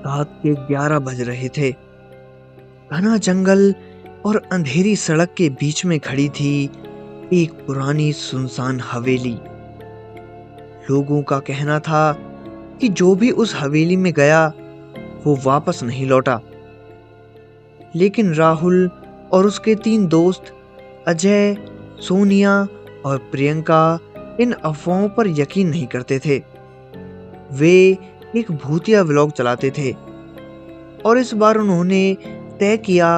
रात के 11 बज रहे थे। घना जंगल और अंधेरी सड़क के बीच में खड़ी थी एक पुरानी सुनसान हवेली। लोगों का कहना था कि जो भी उस हवेली में गया वो वापस नहीं लौटा। लेकिन राहुल और उसके 3 दोस्त अजय, सोनिया और प्रियंका इन अफवाहों पर यकीन नहीं करते थे। वे एक भूतिया व्लॉग चलाते थे और इस बार उन्होंने तय किया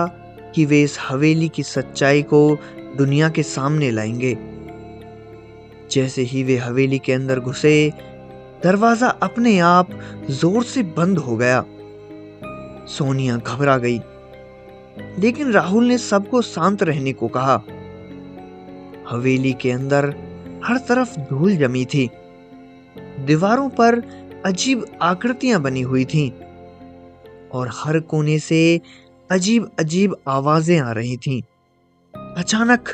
कि वे इस हवेली की सच्चाई को दुनिया के सामने लाएंगे। जैसे ही वे हवेली के अंदर घुसे, दरवाजा अपने आप जोर से बंद हो गया। सोनिया घबरा गई, लेकिन राहुल ने सबको शांत रहने को कहा। हवेली के अंदर हर तरफ धूल जमी थी। दीवारों पर अजीब आकृतियां बनी हुई थीं और हर कोने से अजीब अजीब आवाजें आ रही थीं। अचानक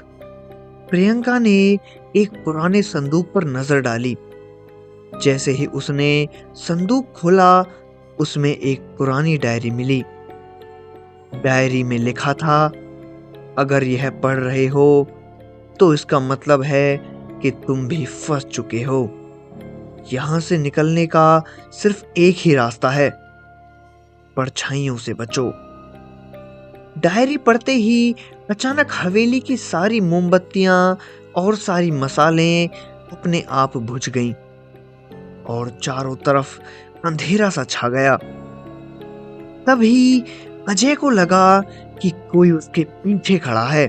प्रियंका ने एक पुराने संदूक पर नजर डाली। जैसे ही उसने संदूक खोला, उसमें एक पुरानी डायरी मिली। डायरी में लिखा था, अगर यह पढ़ रहे हो तो इसका मतलब है कि तुम भी फंस चुके हो। यहां से निकलने का सिर्फ एक ही रास्ता है, परछाइयों से बचो। डायरी पढ़ते ही अचानक हवेली की सारी मोमबत्तियां और सारी मसालें अपने आप बुझ गईं और चारों तरफ अंधेरा सा छा गया। तभी अजय को लगा कि कोई उसके पीछे खड़ा है।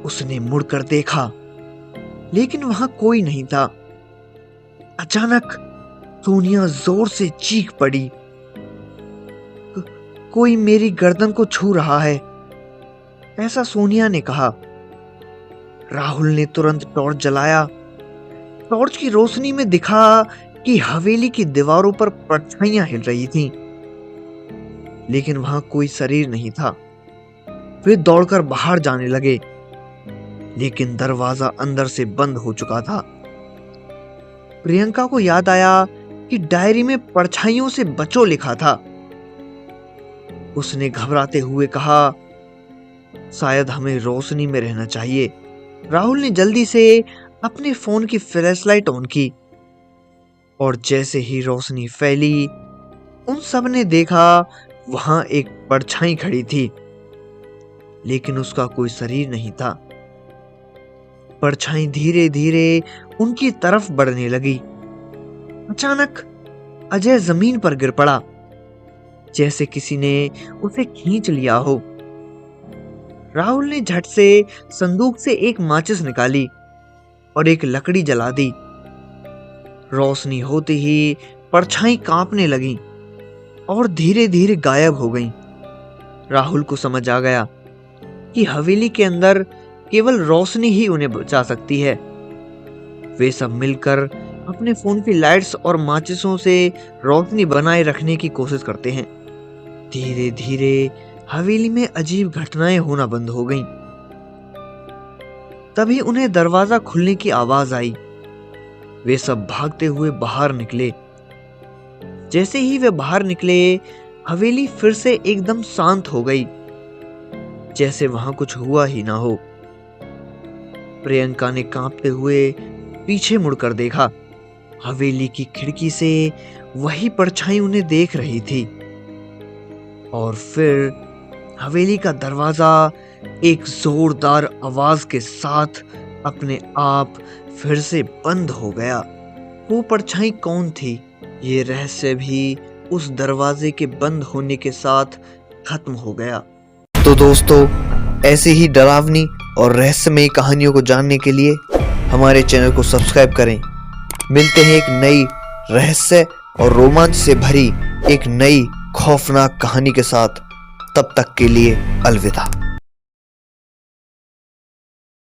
उसने मुड़कर देखा, लेकिन वहां कोई नहीं था। अचानक सोनिया जोर से चीख पड़ी, कोई मेरी गर्दन को छू रहा है, ऐसा सोनिया ने कहा। राहुल ने तुरंत टॉर्च जलाया। टॉर्च की रोशनी में दिखा कि हवेली की दीवारों पर परछाइयां हिल रही थीं, लेकिन वहां कोई शरीर नहीं था। वे दौड़कर बाहर जाने लगे, लेकिन दरवाजा अंदर से बंद हो चुका था। प्रियंका को याद आया कि डायरी में परछाइयों से बचो लिखा था। उसने घबराते हुए कहा, शायद हमें रोशनी में रहना चाहिए। राहुल ने जल्दी से अपने फोन की फ्लैशलाइट ऑन की और जैसे ही रोशनी फैली, उन सब ने देखा वहां एक परछाई खड़ी थी, लेकिन उसका कोई शरीर नहीं था। परछाई धीरे धीरे उनकी तरफ बढ़ने लगी। अचानक अजय जमीन पर गिर पड़ा, जैसे किसी ने उसे खींच लिया हो। राहुल ने झट से संदूक से एक माचिस निकाली और एक लकड़ी जला दी। रोशनी होते ही परछाई कांपने लगी और धीरे धीरे गायब हो गईं। राहुल को समझ आ गया कि हवेली के अंदर केवल रोशनी ही उन्हें बचा सकती है। वे सब मिलकर अपने फोन की लाइट्स और माचिसों से रोशनी बनाए रखने की कोशिश करते हैं। धीरे धीरे हवेली में अजीब घटनाएं होना बंद हो गईं। तभी उन्हें दरवाजा खुलने की आवाज आई। वे सब भागते हुए बाहर निकले। जैसे ही वे बाहर निकले, हवेली फिर से एकदम शांत हो गई, जैसे वहां कुछ हुआ ही ना हो। प्रियंका ने कांपते हुए पीछे मुड़कर देखा। हवेली की खिड़की से वही परछाई उन्हें देख रही थी और फिर हवेली का दरवाजा एक जोरदार आवाज के साथ अपने आप फिर से बंद हो गया। वो परछाई कौन थी, ये रहस्य भी उस दरवाजे के बंद होने के साथ खत्म हो गया। तो दोस्तों, ऐसे ही डरावनी और रहस्यमयी कहानियों को जानने के लिए हमारे चैनल को सब्सक्राइब करें। मिलते हैं एक नई रहस्य और रोमांच से भरी एक नई खौफनाक कहानी के साथ। तब तक के लिए अलविदा।